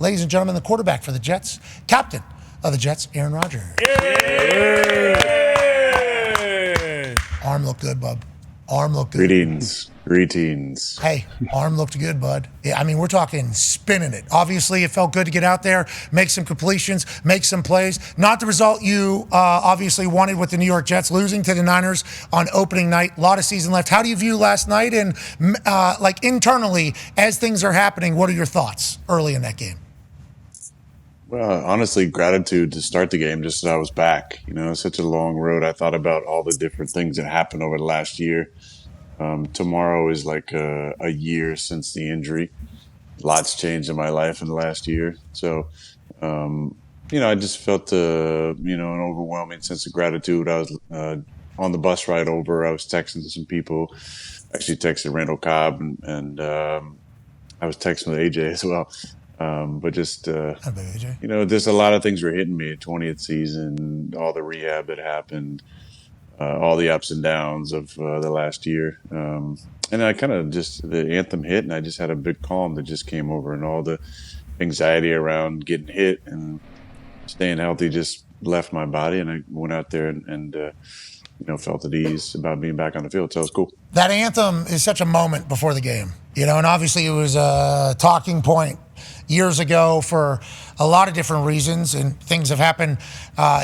Ladies and gentlemen, the quarterback for the Jets, captain of the Jets, Aaron Rodgers. Yay! Arm looked good, bub. Arm looked good. Greetings. Hey, arm looked good, bud. Yeah, I mean, we're talking spinning it. Obviously, it felt good to get out there, make some completions, make some plays. Not the result you obviously wanted with the New York Jets, losing to the Niners on opening night. A lot of season left. How do you view last night? And like internally, as things are happening, what are your thoughts early in that game? Well, honestly, gratitude to start the game just as I was back. You know, it's such a long road. I thought about all the different things that happened over the last year. Tomorrow is like a year since the injury. Lots changed in my life in the last year. So, I just felt, an overwhelming sense of gratitude. I was on the bus ride over. I was texting to some people. Actually texted Randall Cobb, and I was texting with AJ as well. But just, there's a lot of things were hitting me. 20th season, all the rehab that happened. All the ups and downs of the last year. And I kind of the anthem hit, and I just had a big calm that just came over, and all the anxiety around getting hit and staying healthy just left my body, and I went out there and felt at ease about being back on the field. So it was cool. That anthem is such a moment before the game, and obviously it was a talking point years ago for a lot of different reasons, and things have happened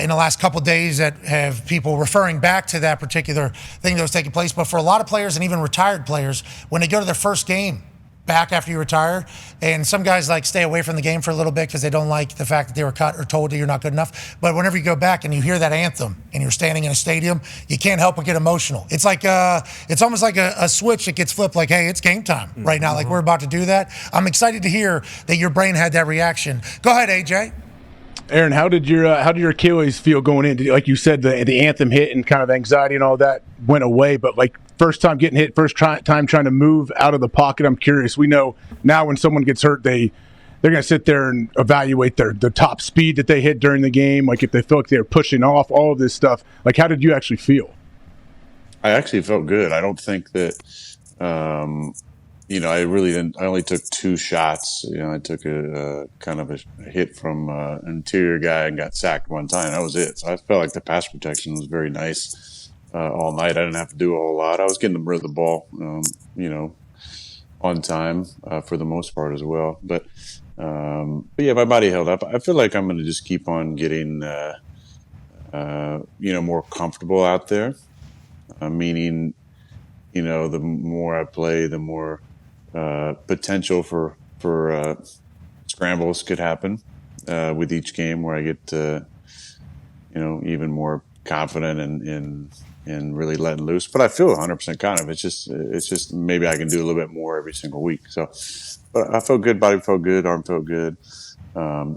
in the last couple of days that have people referring back to that particular thing that was taking place. But for a lot of players, and even retired players, when they go to their first game back after you retire, and some guys stay away from the game for a little bit because they don't like the fact that they were cut or told that you're not good enough. But whenever you go back and you hear that anthem and you're standing in a stadium, you can't help but get emotional. It's like it's almost like a switch that gets flipped, like, hey, it's game time right now. Like, we're about to do that. I'm excited to hear that your brain had that reaction. Go ahead, AJ. Aaron, how did your Achilles feel going in? Like you said, the anthem hit and kind of anxiety and all that went away, but first time getting hit, time trying to move out of the pocket. I'm curious. We know now when someone gets hurt, they're going to sit there and evaluate the top speed that they hit during the game. Like if they feel like they're pushing off, all of this stuff. Like, how did you actually feel? I actually felt good. I don't think that, I really didn't. I only took 2 shots. I took a kind of a hit from an interior guy and got sacked one time. That was it. So I felt like the pass protection was very nice all night. I didn't have to do a whole lot. I was getting rid of the ball, on time for the most part as well. But yeah, my body held up. I feel like I'm going to just keep on getting, more comfortable out there. Meaning, the more I play, the more potential for scrambles could happen with each game, where I get even more confident and really letting loose. But I feel 100% confident. It's just maybe I can do a little bit more every single week. So, but I felt good. Body felt good. Arm felt good.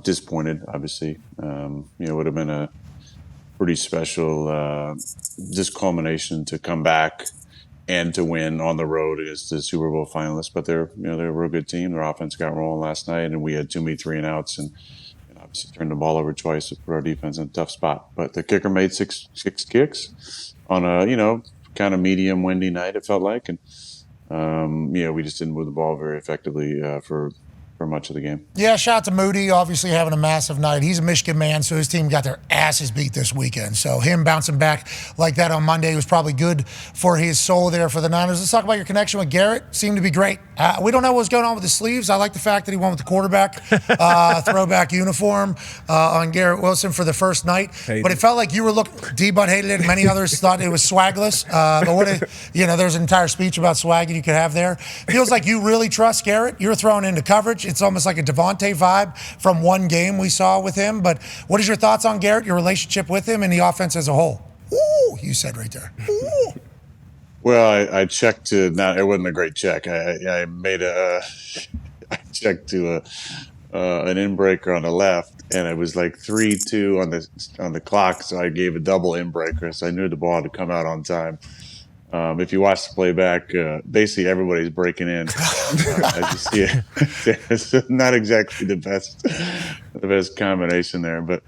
Disappointed, obviously. Would have been a pretty special just culmination to come back and to win on the road against the Super Bowl finalists. But they're a real good team. Their offense got rolling last night, and we had too many 3-and-outs, and obviously turned the ball over twice to put our defense in a tough spot. But the kicker made six kicks on a kind of medium windy night, it felt like, and we just didn't move the ball very effectively for much of the game. Yeah, shout out to Moody, obviously having a massive night. He's a Michigan man, so his team got their asses beat this weekend. So him bouncing back like that on Monday was probably good for his soul there for the Niners. Let's talk about your connection with Garrett. Seemed to be great. We don't know what's going on with the sleeves. I like the fact that he went with the quarterback throwback uniform on Garrett Wilson for the first night. But it felt like you were looking, D-Bud hated it, many others thought it was swagless. But there's an entire speech about swag that you could have there. Feels like you really trust Garrett. You're throwing into coverage. It's almost like a Devontae vibe from one game we saw with him. But what is your thoughts on Garrett, your relationship with him, and the offense as a whole? Ooh, you said right there. Ooh. Well, I checked to not. It wasn't a great check. I made I checked to an in-breaker on the left, and it was like 3-2 on the clock. So I gave a double in-breaker, so I knew the ball had to come out on time. If you watch the playback, basically everybody's breaking in. As you see it, it's not exactly the best combination there, but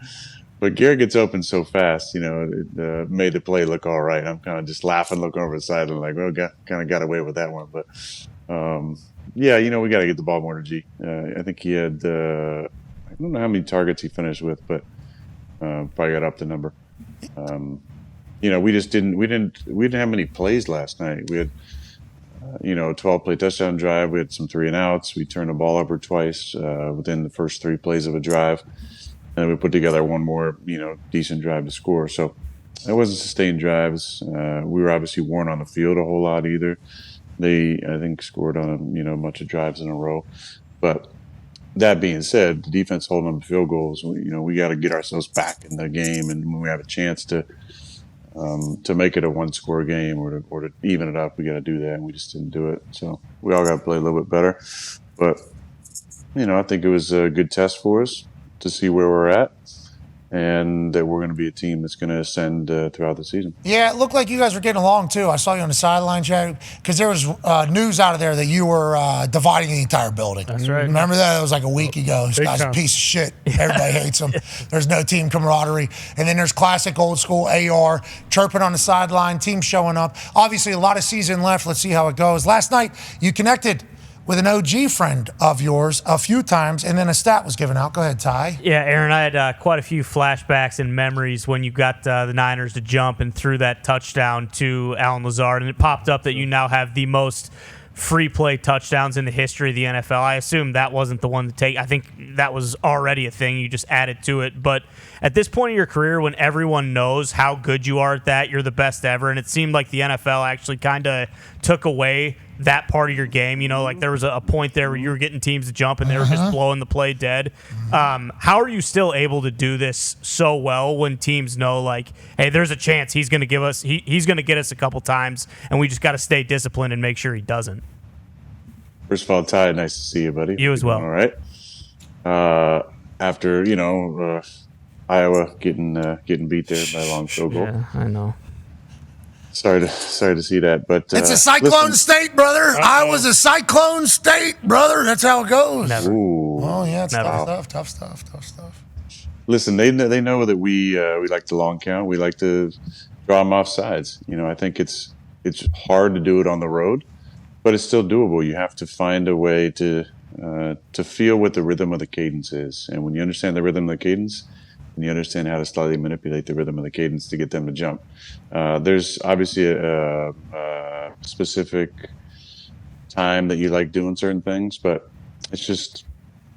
Garrett gets open so fast, it made the play look all right. I'm kind of just laughing, looking over the side, and like, well, kind of got away with that one. But we got to get the ball more to G. I think he had don't know how many targets he finished with, but probably got up the number. We just didn't have many plays last night. We had, a 12-play touchdown drive. We had some 3-and-outs. We turned the ball over twice within the first 3 plays of a drive. And we put together one more, decent drive to score. So it wasn't sustained drives. We were obviously weren't on the field a whole lot either. They, I think, scored on a bunch of drives in a row. But that being said, the defense holding them to field goals. We got to get ourselves back in the game, and when we have a chance to make it a 1-score game or to even it up, we got to do that, and we just didn't do it. So we all got to play a little bit better. But I think it was a good test for us to see where we're at, and that we're going to be a team that's going to ascend throughout the season. Yeah, it looked like you guys were getting along, too. I saw you on the sideline, Chad, because there was news out of there that you were dividing the entire building. That's right. Remember that? It was like a week ago. This guy's a piece of shit. Everybody hates him. There's no team camaraderie. And then there's classic old school AR, chirping on the sideline, team showing up. Obviously, a lot of season left. Let's see how it goes. Last night, you connected with an OG friend of yours a few times, and then a stat was given out. Go ahead, Ty. Yeah, Aaron, I had quite a few flashbacks and memories when you got the Niners to jump and threw that touchdown to Allen Lazard, and it popped up that you now have the most free play touchdowns in the history of the NFL. I assume that wasn't the one to take. I think that was already a thing. You just added to it. But at this point in your career, when everyone knows how good you are at that, you're the best ever, and it seemed like the NFL actually kind of took away that part of your game. Like there was a point there where you were getting teams to jump and they were just blowing the play dead. How are you still able to do this so well when teams know, like, hey, there's a chance he's going to give us, he's going to get us a couple times, and we just got to stay disciplined and make sure he doesn't? First of all, Ty, nice to see you, buddy. You as well. All right. After Iowa getting beat there by a long field goal. Yeah, I know. Sorry to see that, but it's a cyclone state, brother. Iowa's a cyclone state, brother. That's how it goes. Never. Ooh. Oh yeah, it's Never. tough stuff. Listen, they know that we like the long count. We like to draw them off sides. I think it's hard to do it on the road, but it's still doable. You have to find a way to feel what the rhythm of the cadence is, and when you understand the rhythm of the cadence, and you understand how to slightly manipulate the rhythm of the cadence to get them to jump. There's obviously a specific time that you like doing certain things, but it's just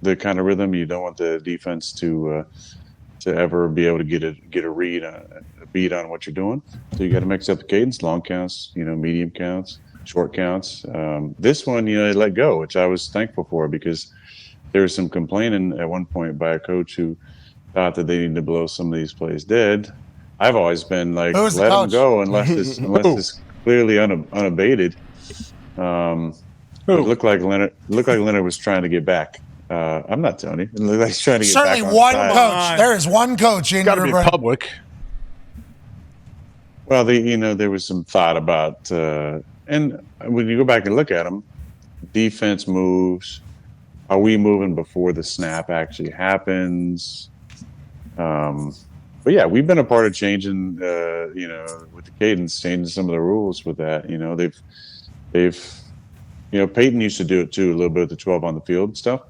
the kind of rhythm you don't want the defense to ever be able to get a read, a beat on what you're doing. So you got to mix up the cadence, long counts, medium counts, short counts. This one, they let go, which I was thankful for, because there was some complaining at one point by a coach who thought that they need to blow some of these plays dead. I've always been like, let them go unless it's clearly unabated. It looked like Leonard was trying to get back. I'm not telling you. It looked like he's trying to get back. Certainly one coach. There is one coach in Got to your be public. Well, there was some thought about, and when you go back and look at them, defense moves. Are we moving before the snap actually happens? But yeah, we've been a part of changing, with the cadence, changing some of the rules with that. They've Peyton used to do it too, a little bit of the 12 on the field stuff,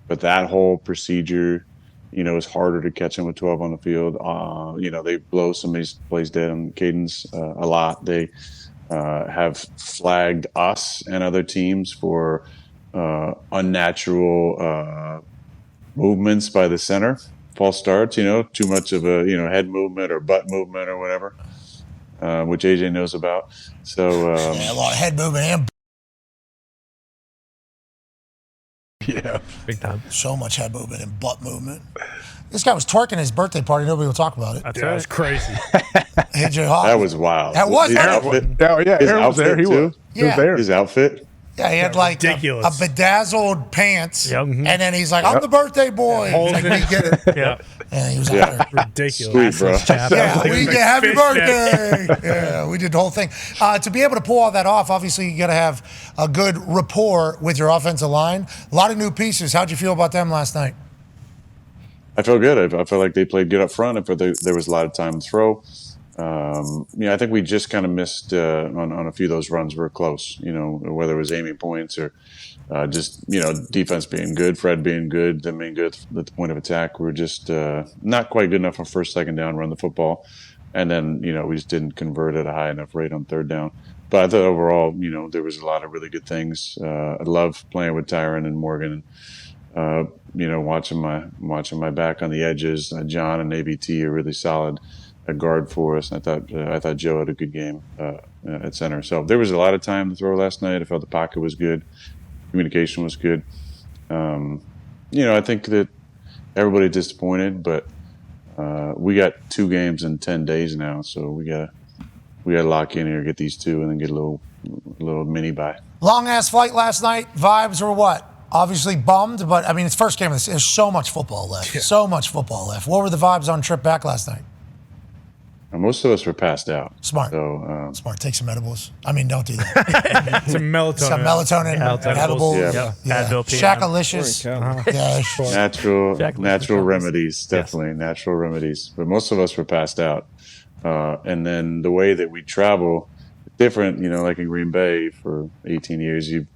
but that whole procedure, is harder to catch them with 12 on the field. They blow some of these plays dead on cadence a lot. They have flagged us and other teams for unnatural movements by the center. False starts, too much of a head movement or butt movement or whatever, which AJ knows about. So a lot of head movement and Yeah, Big time. so much head movement and butt movement. This guy was twerking at his birthday party. Nobody will talk about it. That's Yeah, right. it's crazy. AJ Hawk. that was wild. That was his wild. outfit. Oh yeah, His Aaron was there. outfit, He was. too? He was Yeah. there. His outfit. Yeah, he had like a ridiculous. bedazzled pants, Yep. and then he's like, "I'm the birthday boy." He's like, "We get it." Yeah. And he was out there. Ridiculous. Sweet, bro. Yeah, we Like can happy fishnet. birthday. Yeah, we did the whole thing. To be able to pull all that off, obviously you got to have a good rapport with your offensive line. A lot of new pieces. How'd you feel about them last night? I felt good. I felt like they played good up front. I felt there was a lot of time to throw. I think we just kind of missed on a few of those runs. We're close, whether it was aiming points or just, defense being good, Fred being good, them being good at the point of attack. We were just not quite good enough on first, second down, run the football. And then, we just didn't convert at a high enough rate on third down. But I thought overall, there was a lot of really good things. I love playing with Tyron and Morgan and, watching my back on the edges. John and ABT are really solid at guard for us. And I thought Joe had a good game at center. So there was a lot of time to throw last night. I felt the pocket was good. Communication was good. I think that everybody disappointed, but we got 2 games in 10 days now, so we got to lock in here, get these 2, and then get a little mini bye. Long ass flight last night. Vibes were what? Obviously bummed, but I mean it's first game of this. There's so much football left. Yeah. So much football left. What were the vibes on trip back last night? Most of us were passed out. Smart. So, Smart. Take some edibles. I mean, don't do that. Some melatonin. Some melatonin. Edibles. Yeah. Shackalicious. Natural remedies. Definitely natural remedies. But most of us were passed out. And then the way that we travel, different, like in Green Bay for 18 years, you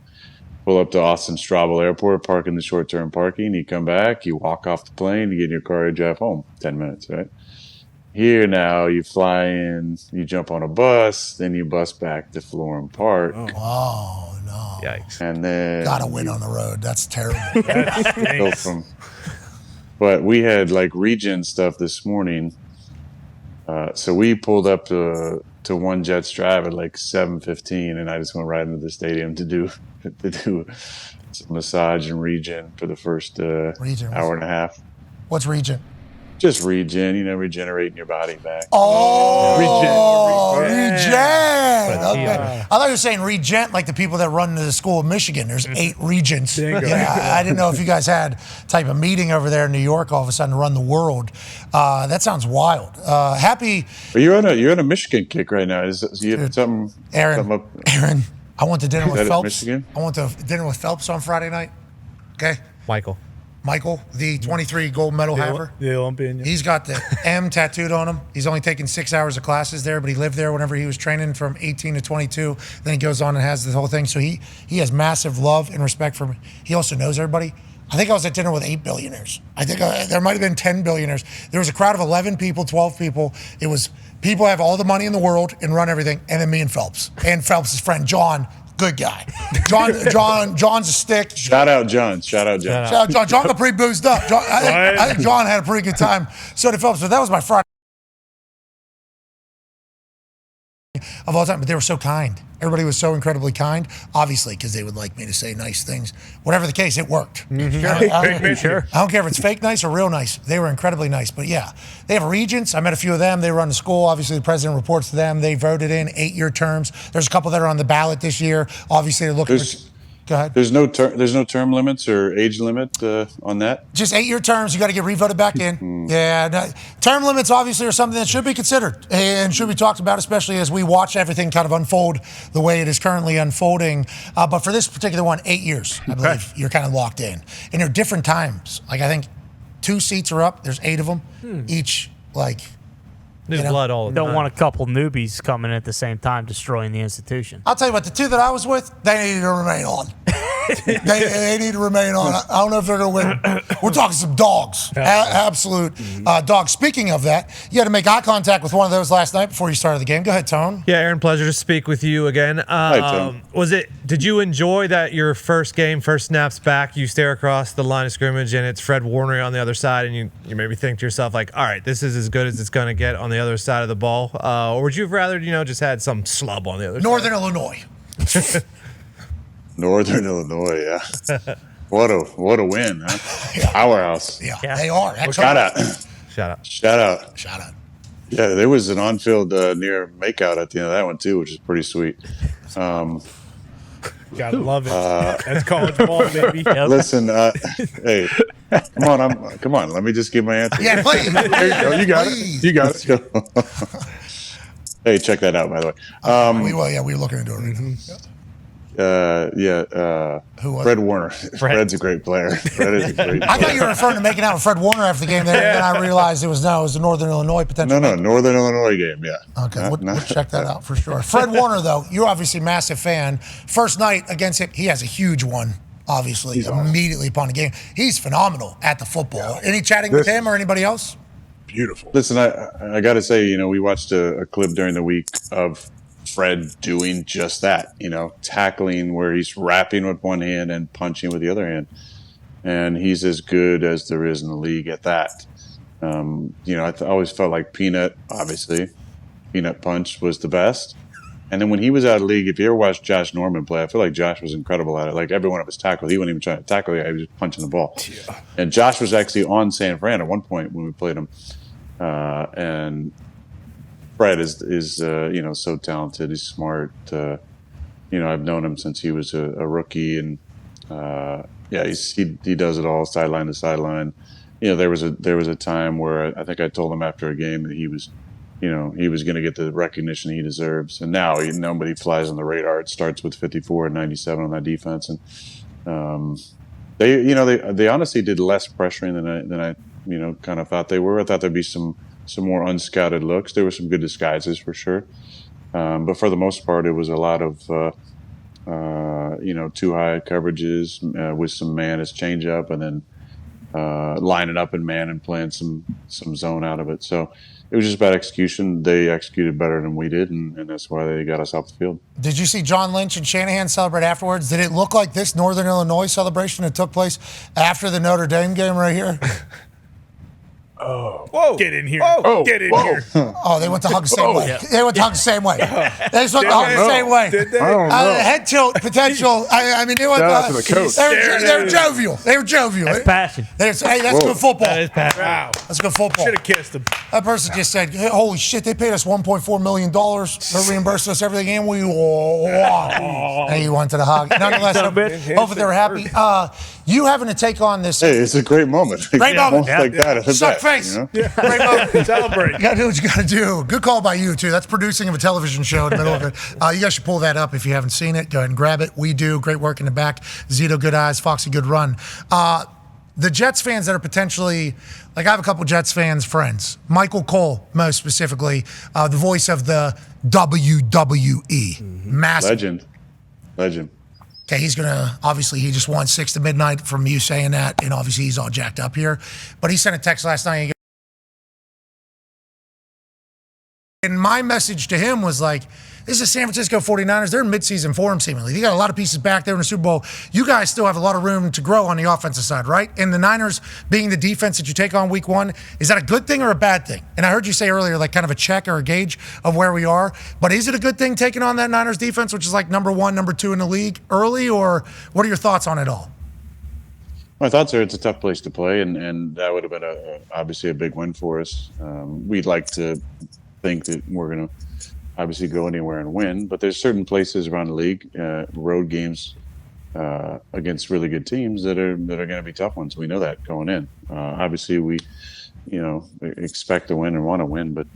pull up to Austin Straubel Airport, park in the short-term parking, you come back, you walk off the plane, you get in your car, you drive home. 10 minutes, right? Here now, you fly in, you jump on a bus, then you bus back to Florham Park. Oh, no. Yikes. And then... Gotta win on the road. That's terrible. But we had, region stuff this morning. So we pulled up to One Jets Drive at 7:15, and I just went right into the stadium to do some massage and regen for the first hour and a half. What's regen? Just regen, regenerating your body back. Oh, regen. Okay. I thought you were saying regent like the people that run the school of Michigan. There's 8 regents. Yeah, I didn't know if you guys had type of meeting over there in New York all of a sudden to run the world. That sounds wild. Happy. You're on a Michigan kick right now. You have something? Aaron, I went to dinner with Phelps. Michigan? I went to dinner with Phelps on Friday night. Okay. Michael, the 23 gold medal haver. The Olympian. Yeah. He's got the M tattooed on him. He's only taken 6 hours of classes there, but he lived there whenever he was training from 18 to 22. Then he goes on and has this whole thing. So he has massive love and respect for me. He also knows everybody. I think I was at dinner with 8 billionaires. I think there might have been 10 billionaires. There was a crowd of 11 people, 12 people. It was people have all the money in the world and run everything, and then me and Phelps. And Phelps' friend, John. Good guy. John's a stick. Shout out John. John got pretty boozed up. I think John had a pretty good time. So did Phelps. But that was my Friday of all time. But they were so kind. Everybody was so incredibly kind, obviously, because they would like me to say nice things. Whatever the case, it worked. Sure. I don't care if it's fake nice or real nice. They were incredibly nice. But yeah, they have regents. I met a few of them. They run the school. Obviously, the president reports to them. They voted in 8-year terms. There's a couple that are on the ballot this year. Obviously, they're looking for... Go ahead. There's no term limits or age limit on that? Just 8-year terms. You got to get re-voted back in. Yeah. No, term limits obviously are something that should be considered and should be talked about, especially as we watch everything kind of unfold the way it is currently unfolding. But for this particular one, 8 years, I believe, you're kind of locked in. And there are different times. I think 2 seats are up. There's 8 of them. Each, New blood all the time. Don't want a couple newbies coming at the same time destroying the institution. I'll tell you what, the 2 that I was with, they needed to remain on. they need to remain on. I don't know if they're going to win. We're talking some dogs. Absolute dogs. Speaking of that, you had to make eye contact with one of those last night before you started the game. Go ahead, Tone. Yeah, Aaron, pleasure to speak with you again. Hi, Tone. Did you enjoy that your first snaps back, you stare across the line of scrimmage and it's Fred Warner on the other side and you maybe think to yourself all right, this is as good as it's going to get on the other side of the ball? Or would you have rather, just had some slub on the other Northern side? Illinois. Northern Illinois, yeah. What a win, huh? Yeah. Powerhouse. Yeah, they are. Shout out. Yeah, there was an on-field near makeout at the end of that one too, which is pretty sweet. Gotta love it. That's college ball, baby. Listen, hey, come on. Let me just give my answer. Yeah, please. You got it. You got it. Hey, check that out, by the way. We were looking into it right now. Who was Fred Warner. Fred's a great player. Fred is a great player. I thought you were referring to making out with Fred Warner after the game. Then I realized it was the Northern Illinois potential. No, Northern Illinois game, yeah. Okay, we'll check that out for sure. Fred Warner, though, you're obviously a massive fan. First night against him, he has a huge one, obviously, immediately upon the game. He's phenomenal at the football. Yeah. Any chatting with him or anybody else? Beautiful. Listen, I got to say, we watched a clip during the week of Fred doing just that, tackling where he's wrapping with one hand and punching with the other hand. And he's as good as there is in the league at that. I always felt like Peanut Punch was the best. And then when he was out of the league, if you ever watched Josh Norman play, I feel like Josh was incredible at it. Like every one of his tackles, he wasn't even trying to tackle the guy, he was just punching the ball. Yeah. And Josh was actually on San Fran at one point when we played him. And Fred is so talented. He's smart. I've known him since he was a rookie, and he does it all, sideline to sideline. There was a time where I think I told him after a game that he was going to get the recognition he deserves. And now nobody flies on the radar. It starts with 54 and 97 on that defense, and they honestly did less pressuring than I kind of thought they were. I thought there'd be some more unscouted looks. There were some good disguises for sure. But for the most part, it was a lot of, too high coverages with some man as change up, and then lining up in man and playing some zone out of it. So it was just about execution. They executed better than we did, and that's why they got us off the field. Did you see John Lynch and Shanahan celebrate afterwards? Did it look like this Northern Illinois celebration that took place after the Notre Dame game right here? Oh. Whoa. Get in here. Oh. Get in here. Oh, they went to hug the same way. Yeah. They went to hug the same way. They just went to hug the same way. Did they? I don't know. Head tilt potential. I mean, they went. Shout out to the coach. They were jovial. They were jovial. That's passion. That's good football. That is passion. Wow. That's good football. Should have kissed him. That person just said, hey, holy shit, they paid us $1.4 million. They reimbursed us everything, and we and he wanted to hug. Nonetheless, hopefully they were happy. You having to take on this. Hey, it's a great moment. Great moment. Like that. Suck face. Great moment. Celebrate. You got to do what you got to do. Good call by you, too. That's producing of a television show in the middle of it. You guys should pull that up if you haven't seen it. Go ahead and grab it. We do. Great work in the back. Zito, good eyes. Foxy, good run. The Jets fans that are potentially, like I have a couple Jets fans friends. Michael Cole, most specifically, the voice of the WWE. Massive. Legend. Okay, he's going to, obviously, he just won 6 to midnight from you saying that, and obviously he's all jacked up here. But he sent a text last night. And my message to him was like, this is San Francisco 49ers. They're in midseason form, seemingly. They got a lot of pieces back there in the Super Bowl. You guys still have a lot of room to grow on the offensive side, right? And the Niners being the defense that you take on week one, is that a good thing or a bad thing? And I heard you say earlier, like kind of a check or a gauge of where we are. But is it a good thing taking on that Niners defense, which is like number 1, number 2 in the league early? Or what are your thoughts on it all? My thoughts are it's a tough place to play, and that would have been obviously a big win for us. We'd like to think that we're going to obviously go anywhere and win, but there's certain places around the league, road games against really good teams that are going to be tough ones. We know that going in. Obviously, we expect to win and want to win, but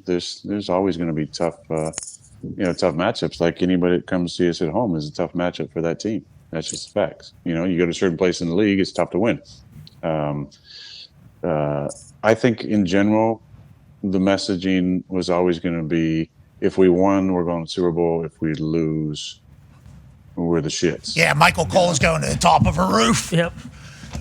there's always going to be tough matchups. Like anybody that comes to see us at home is a tough matchup for that team. That's just facts. You go to a certain place in the league, it's tough to win. I think in general, the messaging was always going to be, if we won, we're going to the Super Bowl. If we lose, we're the shits. Yeah, Michael Cole is going to the top of a roof. Yep.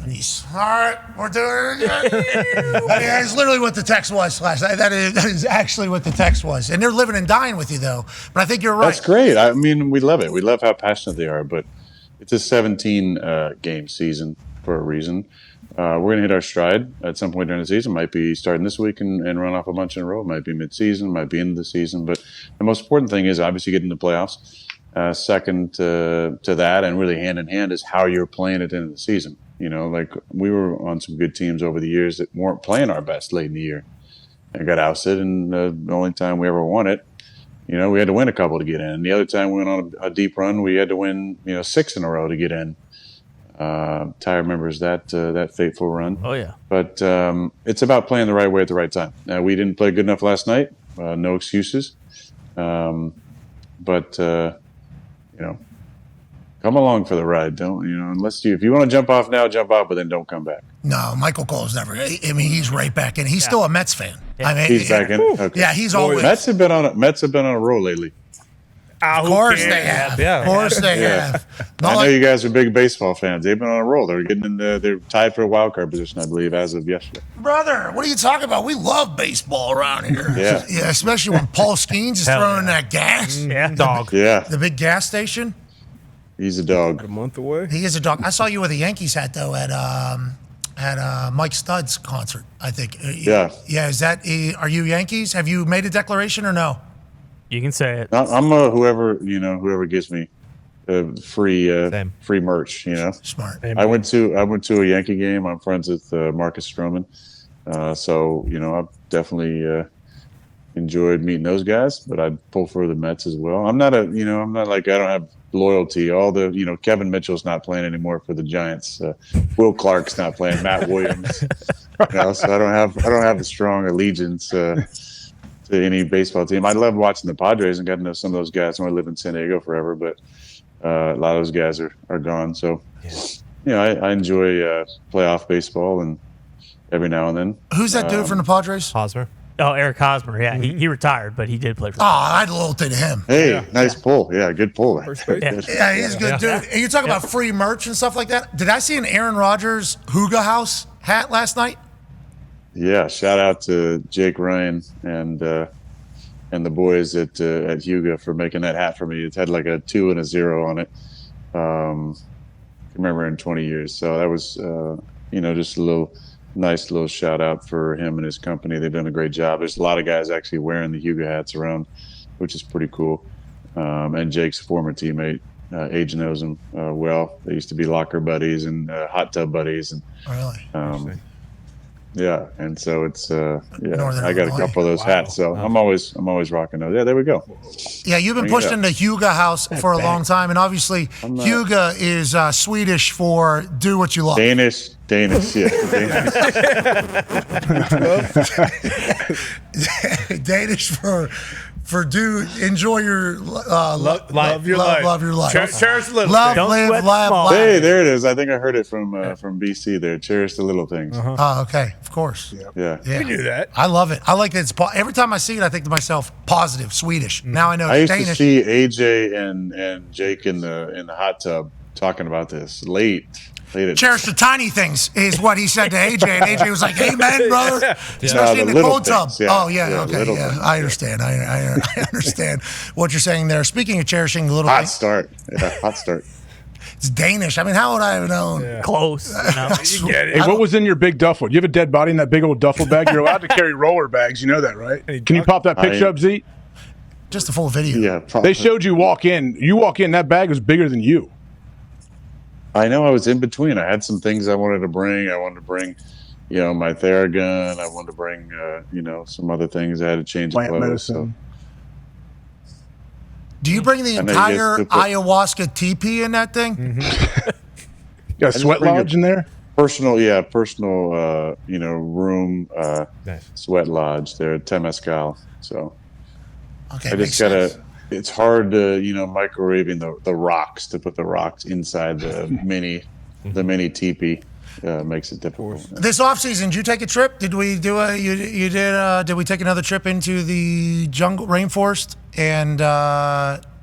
And he's, all right, we're doing it again. Yeah, it's literally what the text was last night. That is actually what the text was. And they're living and dying with you, though. But I think you're right. That's great. I mean, we love it. We love how passionate they are. But it's a 17-game season for a reason. We're going to hit our stride at some point during the season. Might be starting this week and run off a bunch in a row. Might be mid-season. Might be into the season. But the most important thing is obviously getting the playoffs. Second to that, and really hand in hand, is how you're playing at the end of the season. Like we were on some good teams over the years that weren't playing our best late in the year and got ousted. And the only time we ever won it, we had to win a couple to get in. And the other time we went on a deep run, we had to win 6 in a row to get in. Ty remembers that fateful run. Oh, yeah. But it's about playing the right way at the right time. We didn't play good enough last night. No excuses. But come along for the ride. Don't, if you want to jump off now, jump off, but then don't come back. No, Michael Cole's never. I mean, he's right back in. He's still a Mets fan. I mean, He's back in. Okay. Yeah, he's always. Mets have been on a roll lately. Of course they have. Of course they have. I know you guys are big baseball fans. They've been on a roll. They're getting in they're tied for a wild card position, I believe, as of yesterday. Brother, what are you talking about? We love baseball around here. Yeah. Yeah, especially when Paul Skeens is throwing that gas. Yeah, dog. Yeah. The big gas station. He's a dog. A month away. He is a dog. I saw you with a Yankees hat though at Mike Studd's concert. I think. Yeah. Yeah. Is that? Are you Yankees? Have you made a declaration or no? You can say it. I'm whoever gives me free merch. Smart. I went to a Yankee game. I'm friends with Marcus Stroman, so I've definitely enjoyed meeting those guys. But I'd pull for the Mets as well. I'm not like I don't have loyalty. All the Kevin Mitchell's not playing anymore for the Giants. Will Clark's not playing. Matt Williams. So I don't have a strong allegiance to any baseball team. I love watching the Padres and got to know some of those guys. I lived in San Diego forever, but a lot of those guys are gone. So I enjoy playoff baseball and every now and then. Who's that dude from the Padres? Hosmer. Oh, Eric Hosmer. Yeah, he retired, but he did play for. Oh, I'd loyalty to him. Hey, nice pull. Yeah, good pull. First base. Yeah, he's a good dude. And you talk about free merch and stuff like that. Did I see an Aaron Rodgers Huga House hat last night? Yeah, shout out to Jake Ryan and the boys at Huga for making that hat for me. It had like a 2 and a 0 on it. I remember in 20 years. So that was just a nice little shout out for him and his company. They've done a great job. There's a lot of guys actually wearing the Huga hats around, which is pretty cool. And Jake's former teammate, Age knows him well. They used to be locker buddies and hot tub buddies. And Really? yeah, and so it's Northern I got Illinois. a couple of those hats, so I'm always rocking those. Yeah, there we go. Yeah, you've been Bring it pushing up. the Huga House for a long time, and obviously Huga is Swedish for do what you love. Danish, yeah. Danish for do enjoy your Love your life. Love your life. Cherish the little Love, things. live, sweat laugh, small. laugh. Hey, there it is. I think I heard it from BC there. Cherish the little things. Oh, okay, of course. Yeah. We knew that. I love it. I like that it's every time I see it, I think to myself, positive, Swedish. Now I know I it's used Danish. to see AJ and Jake in the hot tub talking about this late at Cherish the tiny things is what he said to AJ, and AJ was like, "Amen, brother." Especially No, in the the little cold tub. things, yeah. Oh yeah, Yeah, okay, little yeah. things. I understand. I understand what you're saying there. Speaking of cherishing the little hot things, start. Yeah, hot start. it's Danish. I mean, how would I have known? Close. You get it. Hey, what was in your big duffel? Do you have a dead body in that big old duffel bag? You're allowed to carry roller bags. You know that, right? Can you pop that picture up, Z? Just a full video. Yeah, probably. They showed you walk in. You walk in, that bag was bigger than you. I know I was in between. I had some things I wanted to bring. I wanted to bring, my Theragun. I wanted to bring, some other things. I had to change Plant clothes. medicine. Do you bring the I know you entire guys do put- ayahuasca teepee in that thing? You got a just sweat bring lodge it- in there? Personal, room, Nice. sweat lodge there at Temescal. So Okay, I makes just gotta. sense. It's hard to, microwaving the rocks to put the rocks inside the mini teepee makes it difficult. This offseason, did you take a trip? Did we do did we take another trip into the jungle rainforest and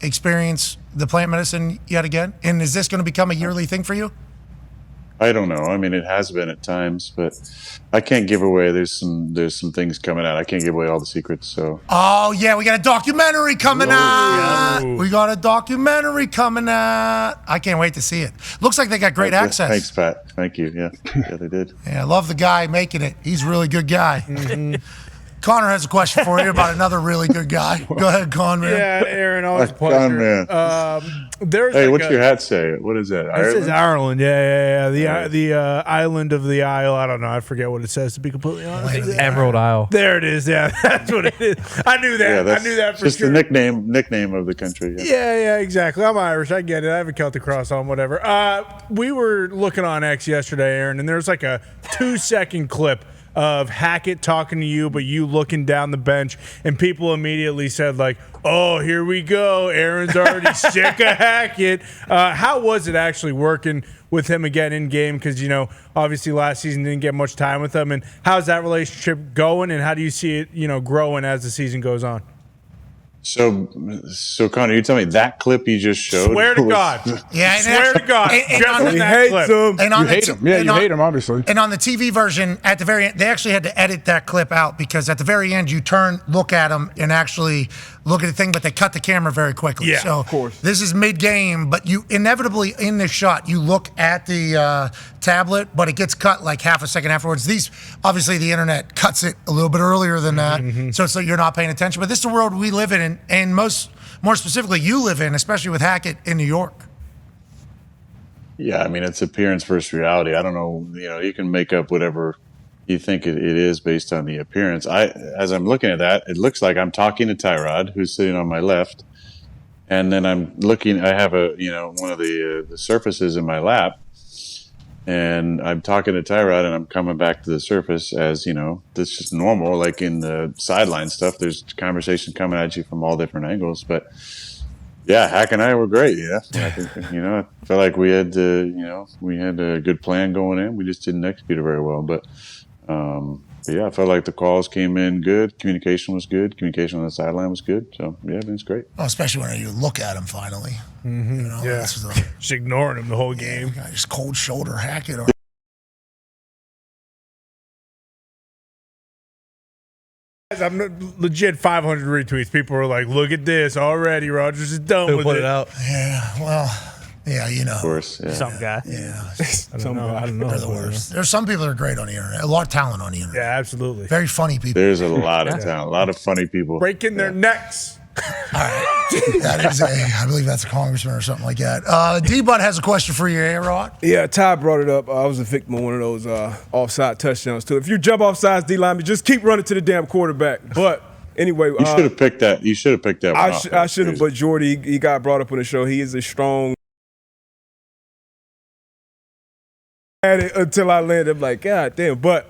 experience the plant medicine yet again? And is this going to become a yearly thing for you? I don't know. I mean, it has been at times, but I can't give away. There's some things coming out. I can't give away all the secrets. So Oh yeah, we got a documentary coming out. We got a documentary coming out. I can't wait to see it. Looks like they got great access. Thanks, Pat. Thank you. Yeah, they did. Yeah, I love the guy making it. He's a really good guy. Connor has a question for you about ananother really good guy. Go ahead, Con, man. Yeah, Aaron, always a Con pleasure. man. There's Hey, like what's your hat say? What is that? This is Ireland? Ireland. Yeah. The island of the Isle. I don't know. I forget what it says, to be completely honest. Emerald Isle. There it is. Yeah, that's what it is. I knew that. Yeah, that's I knew that for just sure. the nickname of the country. Yeah. Yeah, exactly. I'm Irish. I get it. I have a Celtic cross on, whatever. We were looking on X yesterday, Aaron, and there's like a 2-second clip of Hackett talking to you, but you looking down the bench, and people immediately said, like, oh, here we go. Aaron's already sick of Hackett. How was it actually working with him again in game? Because, obviously last season didn't get much time with him. And how's that relationship going, and how do you see it, growing as the season goes on? So Connor, you tell me that clip you just showed? Swear to God. Yeah, Swear to God. Just in that clip. And on You hate him. Yeah, you hate him, obviously. And on the TV version, at the very end, they actually had to edit that clip out because at the very end, you look at him, and actually look at the thing, but they cut the camera very quickly. Yeah, so of course. This is mid-game, but you inevitably, in this shot, you look at the tablet, but it gets cut like half a second afterwards. Obviously, the internet cuts it a little bit earlier than that, so you're not paying attention. But this is the world we live in, and more specifically, you live in, especially with Hackett in New York. Yeah, I mean, it's appearance versus reality. I don't know, you can make up whatever you think it is based on the appearance. As I'm looking at that, it looks like I'm talking to Tyrod, who's sitting on my left, and then I'm looking. I have one of the surfaces in my lap, and I'm talking to Tyrod, and I'm coming back to the surface as this is normal. Like in the sideline stuff, there's conversation coming at you from all different angles, but. Yeah, Hack and I were great. Yeah, I think I felt like we had a good plan going in. We just didn't execute it very well, but yeah, I felt like the calls came in good. Communication was good. Communication on the sideline was good. So yeah, it's great. Well, especially when you look at him finally. Yeah, just ignoring him the whole game. Just cold shoulder Hackett. I'm legit 500 retweets. People were like, "Look at this already. Rodgers is done with put it." it out. Yeah, well, Of course, yeah. Some guy. Yeah, I don't know. they're the worst. There's some people that are great on the internet. A lot of talent on the internet. Yeah, absolutely. Very funny people. There's a lot of talent, a lot of funny people. Breaking their necks. All right. I believe that's a congressman or something like that. D-Bud has a question for you, A-Rod. Yeah, Ty brought it up. I was a victim of one of those offside touchdowns, too. If you jump offsides, D-lineman, just keep running to the damn quarterback. But anyway. You should have picked that. You should have picked that one I should have, but Jordy, he got brought up on the show. He is a strong. At it until I landed. I'm like, God damn. But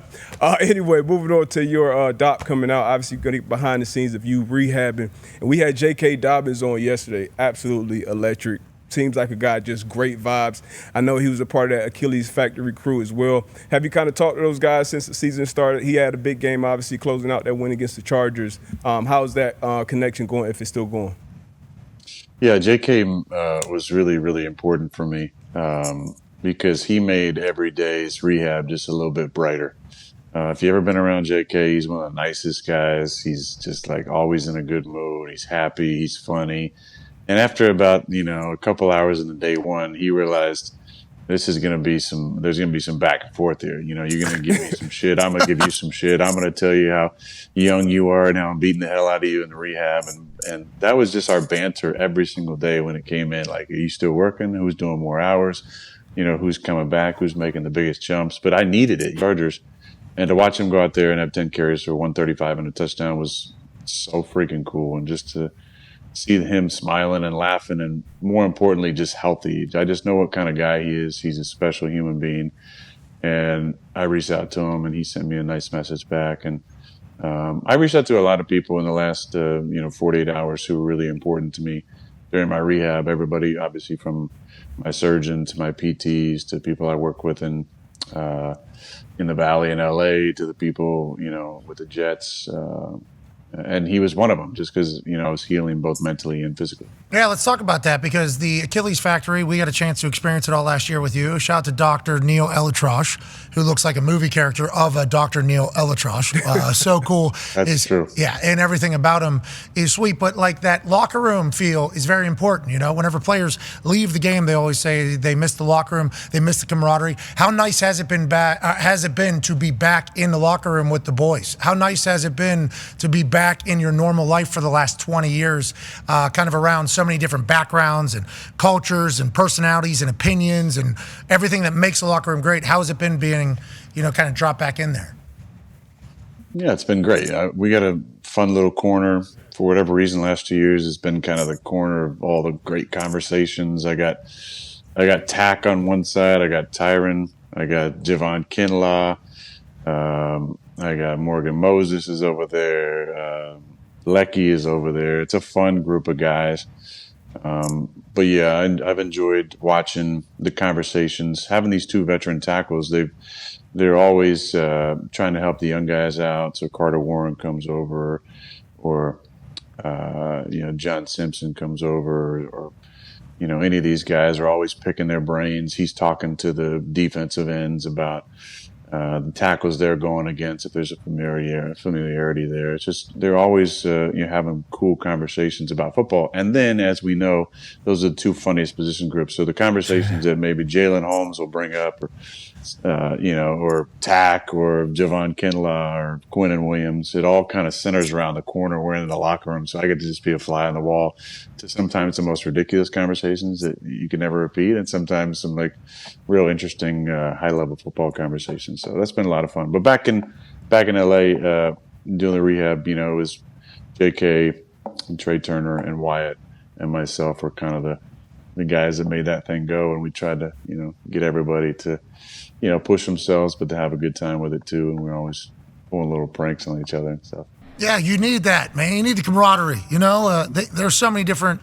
anyway, moving on to your doc coming out. Obviously, going to get behind the scenes of you rehabbing. And we had J.K. Dobbins on yesterday. Absolutely electric. Seems like a guy, just great vibes. I know he was a part of that Achilles factory crew as well. Have you kind of talked to those guys since the season started? He had a big game, obviously, closing out that win against the Chargers. How's that connection going, if it's still going? Yeah, J.K. Was really, really important for me. Because he made every day's rehab just a little bit brighter. If you've ever been around JK, he's one of the nicest guys. He's just like always in a good mood. He's happy. He's funny. And after about, a couple hours in the day one, he realized there's going to be some back and forth here. You're going to give me some shit. I'm going to give you some shit. I'm going to tell you how young you are and how I'm beating the hell out of you in the rehab. And that was just our banter every single day when it came in. Like, are you still working? Who's doing more hours? Who's coming back, who's making the biggest jumps. But I needed it, Chargers. And to watch him go out there and have 10 carries for 135 and a touchdown was so freaking cool. And just to see him smiling and laughing and, more importantly, just healthy. I just know what kind of guy he is. He's a special human being. And I reached out to him, and he sent me a nice message back. And I reached out to a lot of people in the last, 48 hours who were really important to me during my rehab. Everybody, obviously, from my surgeon to my PTs to people I work with in the Valley in LA to the people, with the Jets. And he was one of them just because, I was healing both mentally and physically. Yeah, let's talk about that because the Achilles factory, we had a chance to experience it all last year with you. Shout out to Dr. Neil Elitrosh, who looks like a movie character of a Dr. Neil Elitrosh. So cool. That's true. Yeah, and everything about him is sweet. But like that locker room feel is very important. Whenever players leave the game, they always say they miss the locker room, they miss the camaraderie. How nice has it been to be back in the locker room with the boys? How nice has it been to be back in your normal life for the last 20 years, kind of around so many different backgrounds and cultures and personalities and opinions and everything that makes the locker room great? How has it been being, kind of dropped back in there? Yeah, it's been great. We got a fun little corner. For whatever reason, last 2 years has been kind of the corner of all the great conversations. I got Tack on one side. I got Tyron. I got Javon Kinlaw. I got Morgan Moses is over there. Lecky is over there. It's a fun group of guys. But yeah, I've enjoyed watching the conversations. Having these two veteran tackles, they're always trying to help the young guys out. So Carter Warren comes over, or John Simpson comes over, or any of these guys are always picking their brains. He's talking to the defensive ends about the tackles they're going against, if there's a familiarity there. It's just they're always having cool conversations about football. And then, as we know, those are the two funniest position groups. So the conversations that maybe Jalen Holmes will bring up, or Tack or Javon Kinlaw or Quinnen Williams, it all kind of centers around the corner. We're in the locker room, so I get to just be a fly on the wall to sometimes the most ridiculous conversations that you can never repeat, and sometimes some real interesting high-level football conversations. So that's been a lot of fun. But back in LA, doing the rehab, it was JK and Trey Turner and Wyatt and myself were kind of the guys that made that thing go, and we tried to get everybody to push themselves, but to have a good time with it too. And we're always pulling little pranks on each other and stuff. Yeah, you need that, man. You need the camaraderie. There's so many different,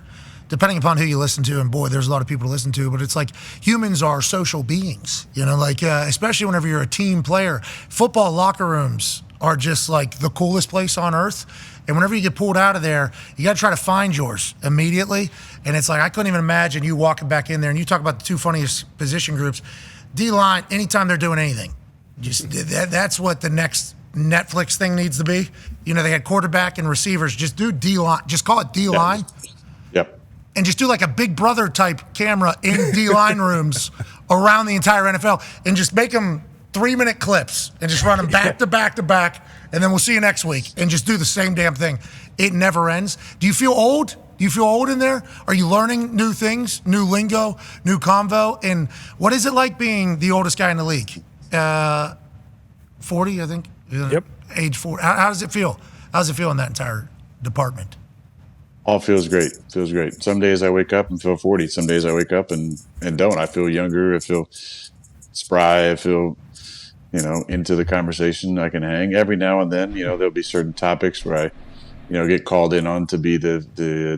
depending upon who you listen to, and boy, there's a lot of people to listen to, but it's like humans are social beings, especially whenever you're a team player. Football locker rooms are just like the coolest place on earth. And whenever you get pulled out of there, you got to try to find yours immediately. And it's like, I couldn't even imagine you walking back in there, and you talk about the two funniest position groups. D-line, anytime they're doing anything, just that's what the next Netflix thing needs to be. They had quarterback and receivers. Just do D-line. Just call it D-line. Yep. And just do like a Big Brother type camera in D-line rooms around the entire NFL, and just make them 3-minute clips and just run them back to back to back. And then we'll see you next week, and just do the same damn thing. It never ends. Do you feel old? Do you feel old in there? Are you learning new things, new lingo, new convo? And what is it like being the oldest guy in the league? 40, I think? Yep. Age 40. How does it feel? How does it feel in that entire department? All feels great. Feels great. Some days I wake up and feel 40. Some days I wake up and don't. I feel younger. I feel spry. I feel, into the conversation. I can hang. Every now and then, there'll be certain topics where I, get called in on to be the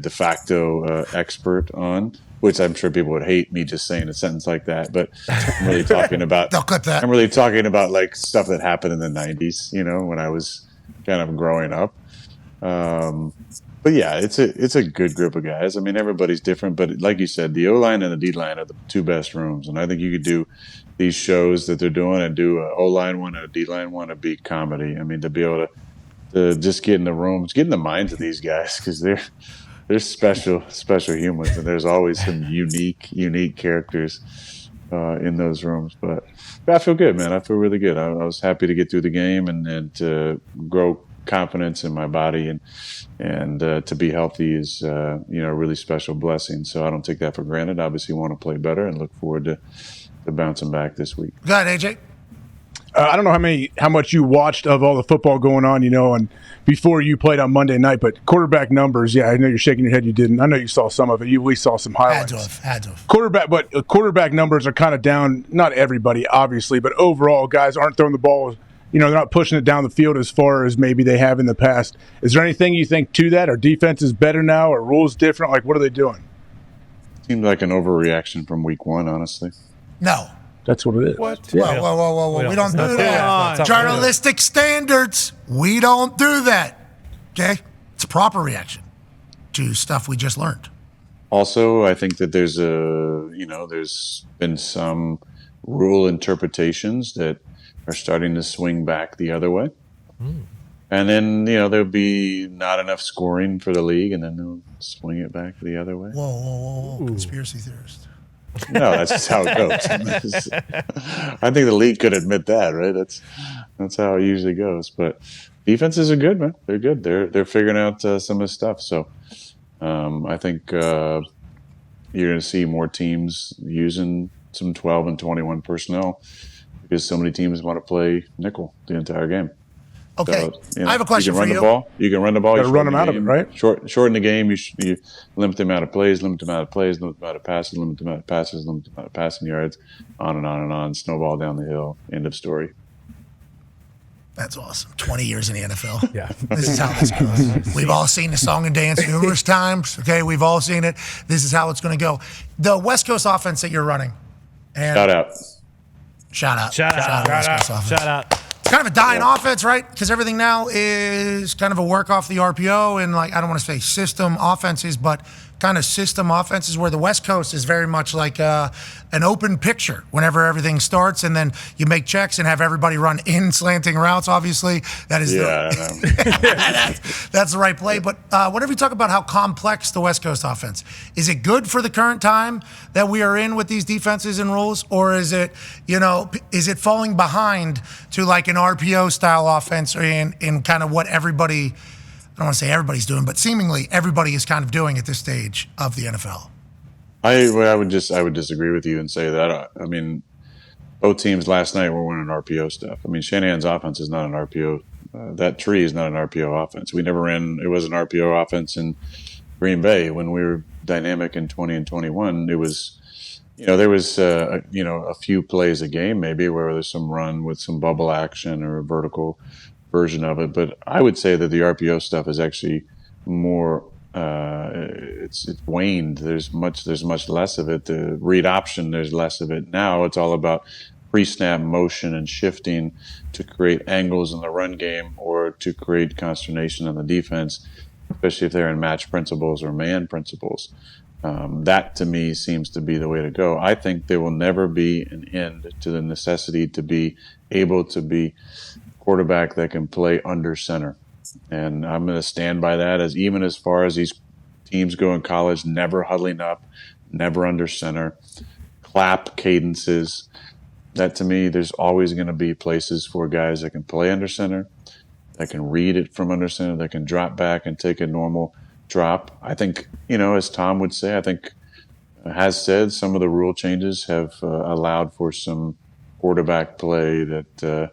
de facto expert on, which I'm sure people would hate me just saying a sentence like that. But I'm really talking about. They'll cut that. I'm really talking about stuff that happened in the 90s, when I was kind of growing up. But yeah, it's a good group of guys. I mean, everybody's different, but like you said, the O-line and the D-line are the two best rooms. And I think you could do these shows that they're doing and do an O-line one and a D-line one and be comedy. I mean, to be able to just get in the rooms, get in the minds of these guys, because they're special humans, and there's always some unique characters in those rooms. But I feel good, man. I feel really good. I was happy to get through the game and to grow confidence in my body, and to be healthy is a really special blessing. So I don't take that for granted. Obviously want to play better and look forward to bouncing back this week. Go ahead, AJ. I don't know how much you watched of all the football going on, and before you played on Monday night, but quarterback numbers, yeah, I know you're shaking your head you didn't. I know you saw some of it. We saw some highlights. Had to have. Quarterback numbers are kind of down, not everybody, obviously, but overall, guys aren't throwing the ball, they're not pushing it down the field as far as maybe they have in the past. Is there anything you think to that? Are defense is better now? Are rules different? What are they doing? Seemed like an overreaction from week one, honestly. No. That's what it is. What? Yeah. Whoa. We don't do that. Journalistic standards. We don't do that. Okay? It's a proper reaction to stuff we just learned. Also, I think that there's been some rule interpretations that are starting to swing back the other way. And then, there'll be not enough scoring for the league, and then they'll swing it back the other way. Whoa. Conspiracy theorist. No, that's just how it goes. I think the league could admit that, right? That's how it usually goes. But defenses are good, man. They're good. They're figuring out some of the stuff. So I think you're going to see more teams using some 12 and 21 personnel because so many teams want to play nickel the entire game. Okay, so, I have a question for you. You can run the ball. You got to run them out of it, right? Shorten the game. You limit the amount of plays, limit the amount of passes, limit the amount of passes, limit the amount of passing yards, on and on and on. Snowball down the hill. End of story. That's awesome. 20 years in the NFL. Yeah. This is how this goes. We've all seen the song and dance numerous times. Okay, we've all seen it. This is how it's going to go. The West Coast offense that you're running. And Shout out. Shout out. Shout out. It's kind of a dying offense, right? Because everything now is kind of a work off the RPO and, like, I don't want to say system offenses, but kind of system offenses, where the West Coast is very much like an open picture whenever everything starts, and then you make checks and have everybody run in slanting routes. Obviously, that is that's the right play. But whenever you talk about how complex the West Coast offense is, it good for the current time that we are in with these defenses and rules, or is it, is it falling behind to like an RPO style offense in kind of what everybody, I don't want to say everybody's doing, but seemingly everybody is kind of doing at this stage of the NFL? I would disagree with you and say that. I mean, both teams last night were running RPO stuff. I mean, Shanahan's offense is not an RPO. That tree is not an RPO offense. We never ran. It was an RPO offense in Green Bay when we were dynamic in 20 and 21. It was, there was a few plays a game maybe where there's some run with some bubble action or a vertical version of it, but I would say that the RPO stuff is actually more. It's waned. There's much less of it. The read option, there's less of it now. It's all about pre-snap motion and shifting to create angles in the run game or to create consternation on the defense, especially if they're in match principles or man principles. That to me seems to be the way to go. I think there will never be an end to the necessity to be able to be quarterback that can play under center. And I'm going to stand by that, as far as these teams go in college, never huddling up, never under center, clap cadences. That to me, there's always going to be places for guys that can play under center, that can read it from under center, that can drop back and take a normal drop. I think, as Tom would say, I think has said, some of the rule changes have allowed for some quarterback play that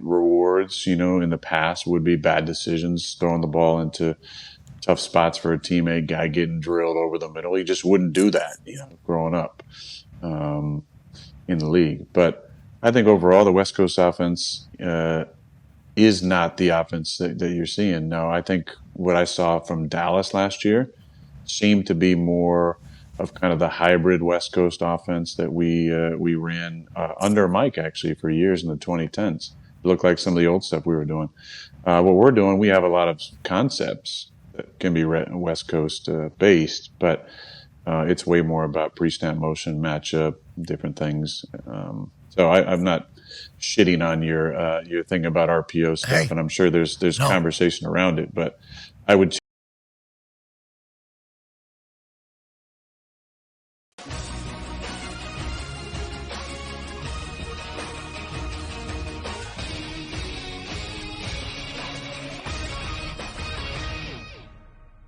rewards, in the past would be bad decisions, throwing the ball into tough spots for a teammate, guy getting drilled over the middle. He just wouldn't do that, growing up in the league. But I think overall the West Coast offense is not the offense that you're seeing. No, I think what I saw from Dallas last year seemed to be more of kind of the hybrid West Coast offense that we ran under Mike actually for years in the 2010s. It looked like some of the old stuff we were doing. What we're doing, we have a lot of concepts that can be West Coast based, but it's way more about pre-snap motion, matchup, different things. So I'm not shitting on your thing about RPO stuff, and I'm sure there's conversation around it, but I would